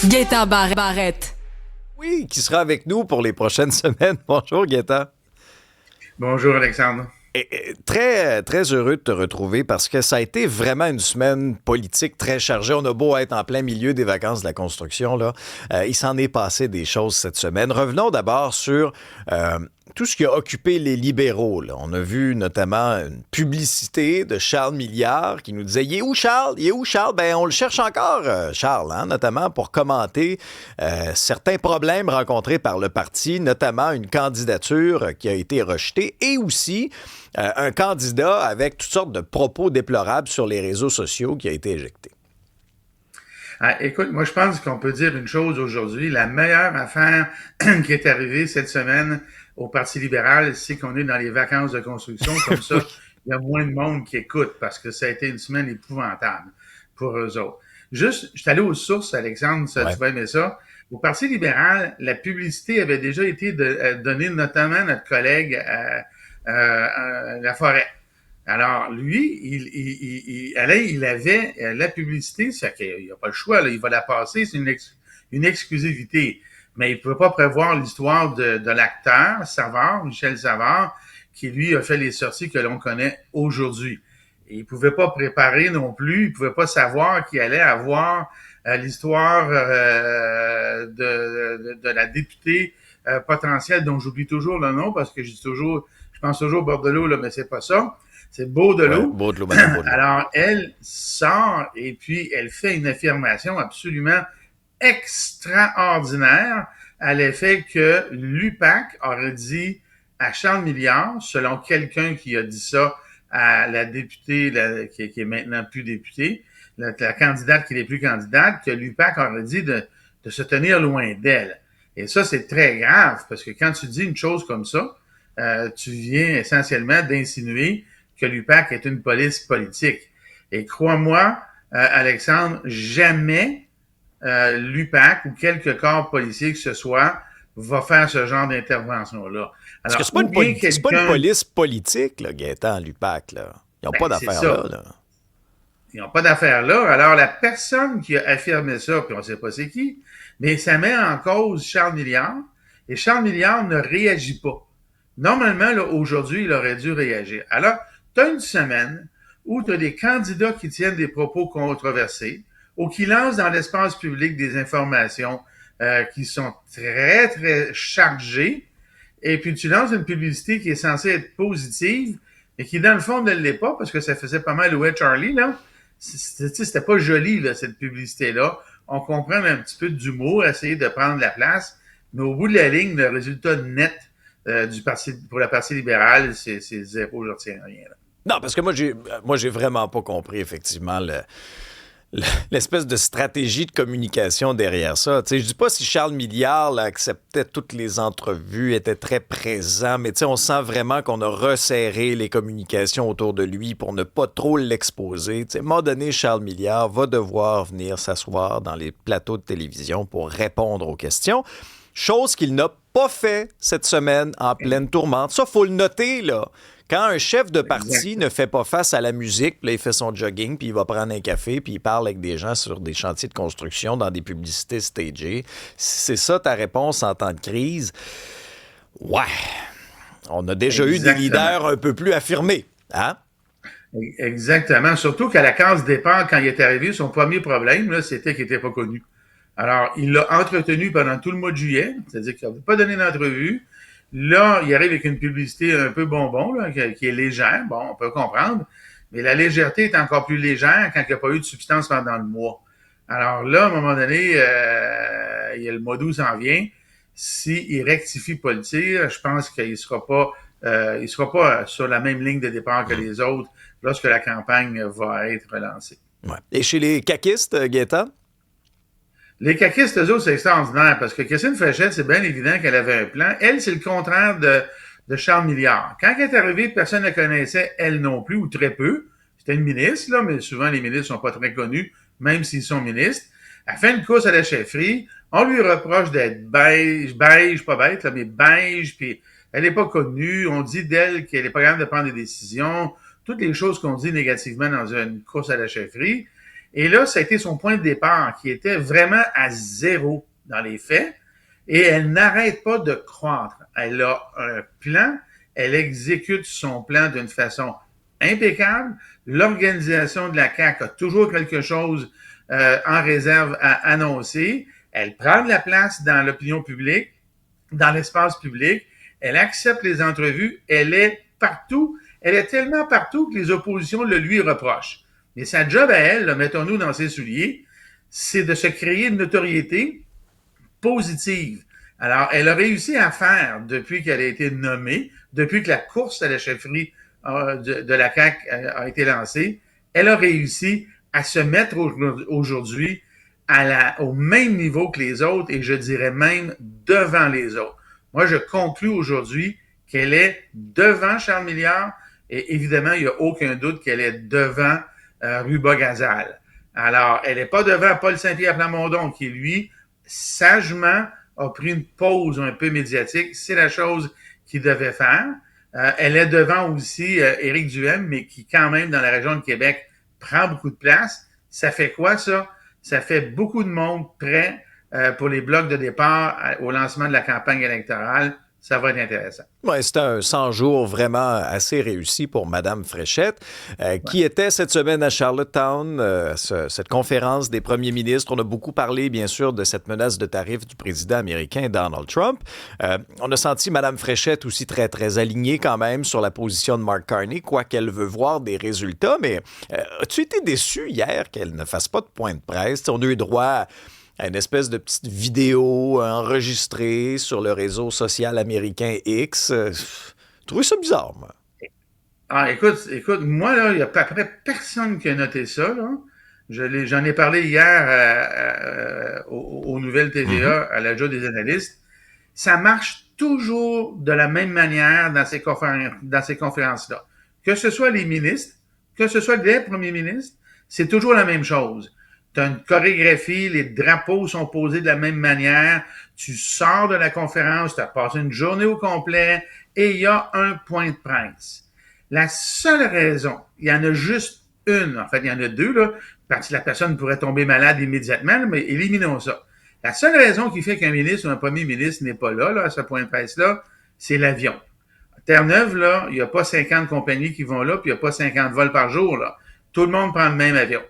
Gaétan Barrette. Oui, qui sera avec nous pour les prochaines semaines. Bonjour, Gaétan. Bonjour, Alexandre. Très, très heureux de te retrouver parce que ça a été vraiment une semaine politique très chargée. On a beau être en plein milieu des vacances de la construction, là. Il s'en est passé des choses cette semaine. Revenons d'abord sur tout ce qui a occupé les libéraux, là. On a vu notamment une publicité de Charles Milliard qui nous disait « Il est où Charles? Il est où Charles? » Ben, on le cherche encore, Charles, hein, notamment pour commenter certains problèmes rencontrés par le parti, notamment une candidature qui a été rejetée et aussi un candidat avec toutes sortes de propos déplorables sur les réseaux sociaux qui a été éjecté. Écoute, moi je pense qu'on peut dire une chose aujourd'hui. La meilleure affaire qui est arrivée cette semaine au Parti libéral, c'est qu'on est dans les vacances de construction. Comme ça, il y a moins de monde qui écoute parce que ça a été une semaine épouvantable pour eux autres. Juste, je suis allé aux sources, Alexandre, ça, tu vas aimer ça. Au Parti libéral, la publicité avait déjà été donnée notamment à notre collègue Laforêt. Alors, lui, il avait la publicité, c'est qu'il n'a pas le choix, là, il va la passer, c'est une exclusivité. Mais il ne pouvait pas prévoir l'histoire de l'acteur, Savard, Michel Savard, qui, lui, a fait les sorties que l'on connaît aujourd'hui. Et il ne pouvait pas préparer non plus, il ne pouvait pas savoir qu'il allait avoir l'histoire de la députée potentielle, dont j'oublie toujours le nom, parce que je pense toujours Bordelot, là, mais c'est pas ça. C'est Beaudelot. Ouais, Beaudelot, Madame Beaudelot. Alors, elle sort et puis elle fait une affirmation absolument extraordinaire à l'effet que l'UPAC aurait dit à Charles Milliard, selon quelqu'un qui a dit ça à la députée qui est maintenant plus députée, la candidate qui n'est plus candidate, que l'UPAC aurait dit de se tenir loin d'elle. Et ça, c'est très grave, parce que quand tu dis une chose comme ça, tu viens essentiellement d'insinuer que l'UPAC est une police politique. Et crois-moi, Alexandre, jamais l'UPAC ou quelque corps policier que ce soit va faire ce genre d'intervention-là. Parce que c'est pas une police politique, là, Gaétan, l'UPAC, là. Ils n'ont pas d'affaires là. Ils n'ont pas d'affaires là. Alors, la personne qui a affirmé ça, puis on ne sait pas c'est qui, mais ça met en cause Charles Milliard, et Charles Milliard ne réagit pas. Normalement, là, aujourd'hui, il aurait dû réagir. Alors, tu as une semaine où tu as des candidats qui tiennent des propos controversés ou qui lancent dans l'espace public des informations qui sont très, très chargées, et puis tu lances une publicité qui est censée être positive, mais qui, dans le fond, ne l'est pas, parce que ça faisait pas mal ouais Charlie, là. C'était pas joli, là, cette publicité-là. On comprend un petit peu d'humour, essayer de prendre la place, mais au bout de la ligne, le résultat net du parti pour le Parti libéral, c'est zéro, je retiens rien. Là. Non, parce que moi, j'ai vraiment pas compris, effectivement, l'espèce de stratégie de communication derrière ça. Tu sais, je dis pas si Charles Milliard là, acceptait toutes les entrevues, était très présent, mais tu sais, on sent vraiment qu'on a resserré les communications autour de lui pour ne pas trop l'exposer. Tu sais, à un moment donné, Charles Milliard va devoir venir s'asseoir dans les plateaux de télévision pour répondre aux questions, chose qu'il n'a pas fait cette semaine en pleine tourmente. Ça, faut le noter, là. Quand un chef de parti ne fait pas face à la musique, puis là, il fait son jogging, puis il va prendre un café, puis il parle avec des gens sur des chantiers de construction, dans des publicités stagées, si c'est ça ta réponse en temps de crise, ouais, on a déjà eu des leaders un peu plus affirmés, hein? Exactement. Surtout qu'à la case départ, quand il est arrivé, son premier problème, là, c'était qu'il n'était pas connu. Alors, il l'a entretenu pendant tout le mois de juillet, c'est-à-dire qu'il n'avait pas donné d'entrevue. Là, il arrive avec une publicité un peu bonbon, là, qui est légère. Bon, on peut comprendre. Mais la légèreté est encore plus légère quand il n'y a pas eu de substance pendant le mois. Alors là, à un moment donné, il y a le mois d'août s'en vient. S'il rectifie pas le tir, je pense qu'il sera pas sur la même ligne de départ que les autres lorsque la campagne va être relancée. Ouais. Et chez les caquistes, Gaétan? Les caquistes, eux autres, c'est extraordinaire parce que Christine Fréchette, c'est bien évident qu'elle avait un plan. Elle, c'est le contraire de Charles Milliard. Quand elle est arrivée, personne ne la connaissait, elle non plus, ou très peu. C'était une ministre, là, mais souvent les ministres sont pas très connus, même s'ils sont ministres. Elle fait une course à la chefferie. On lui reproche d'être beige, pas bête, là, mais beige, puis elle est pas connue. On dit d'elle qu'elle est pas capable de prendre des décisions. Toutes les choses qu'on dit négativement dans une course à la chefferie. Et là, ça a été son point de départ, qui était vraiment à zéro dans les faits. Et elle n'arrête pas de croître. Elle a un plan, elle exécute son plan d'une façon impeccable. L'organisation de la CAQ a toujours quelque chose en réserve à annoncer. Elle prend de la place dans l'opinion publique, dans l'espace public. Elle accepte les entrevues. Elle est partout. Elle est tellement partout que les oppositions le lui reprochent. Mais sa job à elle, là, mettons-nous dans ses souliers, c'est de se créer une notoriété positive. Alors, elle a réussi à faire, depuis qu'elle a été nommée, depuis que la course à la chefferie de la CAQ a été lancée, elle a réussi à se mettre aujourd'hui au même niveau que les autres et je dirais même devant les autres. Moi, je conclus aujourd'hui qu'elle est devant Charles Milliard et évidemment, il n'y a aucun doute qu'elle est devant Ruba Gazal. Alors, elle n'est pas devant Paul Saint-Pierre Plamondon qui, lui, sagement a pris une pause un peu médiatique. C'est la chose qu'il devait faire. Elle est devant aussi Éric Duhem, mais qui, quand même, dans la région de Québec, prend beaucoup de place. Ça fait quoi, ça? Ça fait beaucoup de monde prêt pour les blocs de départ au lancement de la campagne électorale. Ça va être intéressant. Oui, c'était un 100 jours vraiment assez réussi pour Mme Fréchette, qui était cette semaine à Charlottetown, cette conférence des premiers ministres. On a beaucoup parlé, bien sûr, de cette menace de tarifs du président américain Donald Trump. On a senti Mme Fréchette aussi très, très alignée quand même sur la position de Mark Carney, quoiqu'elle veut voir des résultats. Mais as-tu été déçu hier qu'elle ne fasse pas de point de presse? On a eu droit à une espèce de petite vidéo enregistrée sur le réseau social américain X. J'ai trouvé ça bizarre, moi. Ah, écoute, moi, là, il n'y a à peu près personne qui a noté ça, là. J'en ai parlé hier aux nouvelles TVA, à la joie des analystes. Ça marche toujours de la même manière dans ces conférences-là. Que ce soit les ministres, que ce soit les premiers ministres, c'est toujours la même chose. Tu as une chorégraphie, les drapeaux sont posés de la même manière, tu sors de la conférence, tu as passé une journée au complet et il y a un point de presse. La seule raison, il y en a juste une, en fait, il y en a deux, là, parce que la personne pourrait tomber malade immédiatement, mais éliminons ça. La seule raison qui fait qu'un ministre ou un premier ministre n'est pas là, à ce point de presse-là, c'est l'avion. À Terre-Neuve, là, il n'y a pas 50 compagnies qui vont là, puis il n'y a pas 50 vols par jour, là. Tout le monde prend le même avion.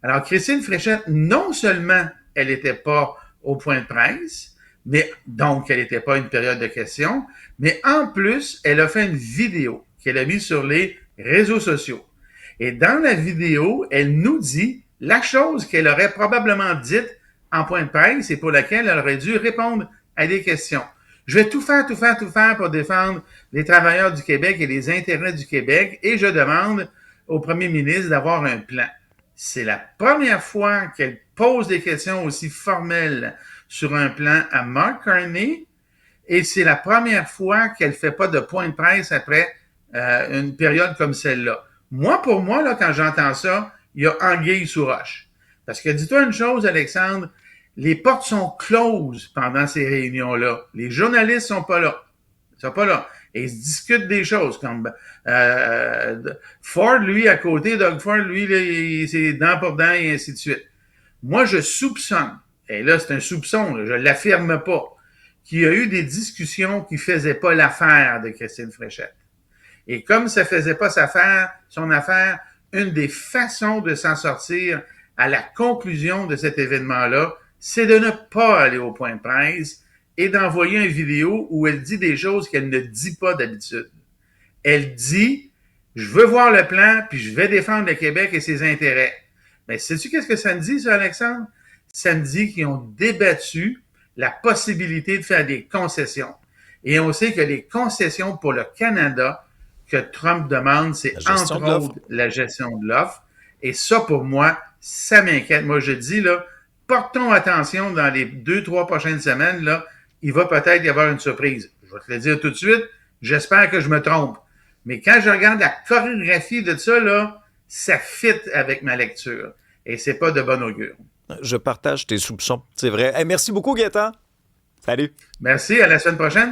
Alors, Christine Fréchette, non seulement elle n'était pas au point de presse, mais donc elle n'était pas une période de questions, mais en plus, elle a fait une vidéo qu'elle a mise sur les réseaux sociaux. Et dans la vidéo, elle nous dit la chose qu'elle aurait probablement dite en point de presse et pour laquelle elle aurait dû répondre à des questions. Je vais tout faire pour défendre les travailleurs du Québec et les intérêts du Québec et je demande au premier ministre d'avoir un plan. C'est la première fois qu'elle pose des questions aussi formelles sur un plan à Mark Carney et c'est la première fois qu'elle fait pas de point de presse après une période comme celle-là. Moi, pour moi, là, quand j'entends ça, il y a anguille sous roche. Parce que dis-toi une chose, Alexandre, les portes sont closes pendant ces réunions-là. Les journalistes sont pas là. Ils sont pas là. Et ils se discutent des choses comme Ford, lui, à côté, Doug Ford, lui, là, c'est dent pour dent et ainsi de suite. Moi, je soupçonne, et là, c'est un soupçon, là, je l'affirme pas, qu'il y a eu des discussions qui faisaient pas l'affaire de Christine Fréchette. Et comme ça faisait pas son affaire, une des façons de s'en sortir à la conclusion de cet événement-là, c'est de ne pas aller au point de presse et d'envoyer une vidéo où elle dit des choses qu'elle ne dit pas d'habitude. Elle dit, je veux voir le plan, puis je vais défendre le Québec et ses intérêts. Mais sais-tu qu'est-ce que ça me dit, ça, Alexandre? Ça me dit qu'ils ont débattu la possibilité de faire des concessions. Et on sait que les concessions pour le Canada que Trump demande, c'est entre autres la gestion de l'offre. Et ça, pour moi, ça m'inquiète. Moi, je dis, là, portons attention dans les 2-3 prochaines semaines, là, il va peut-être y avoir une surprise. Je vais te le dire tout de suite, j'espère que je me trompe. Mais quand je regarde la chorégraphie de ça, là, ça fit avec ma lecture. Et c'est pas de bon augure. Je partage tes soupçons, c'est vrai. Hey, merci beaucoup, Gaétan. Salut. Merci, à la semaine prochaine.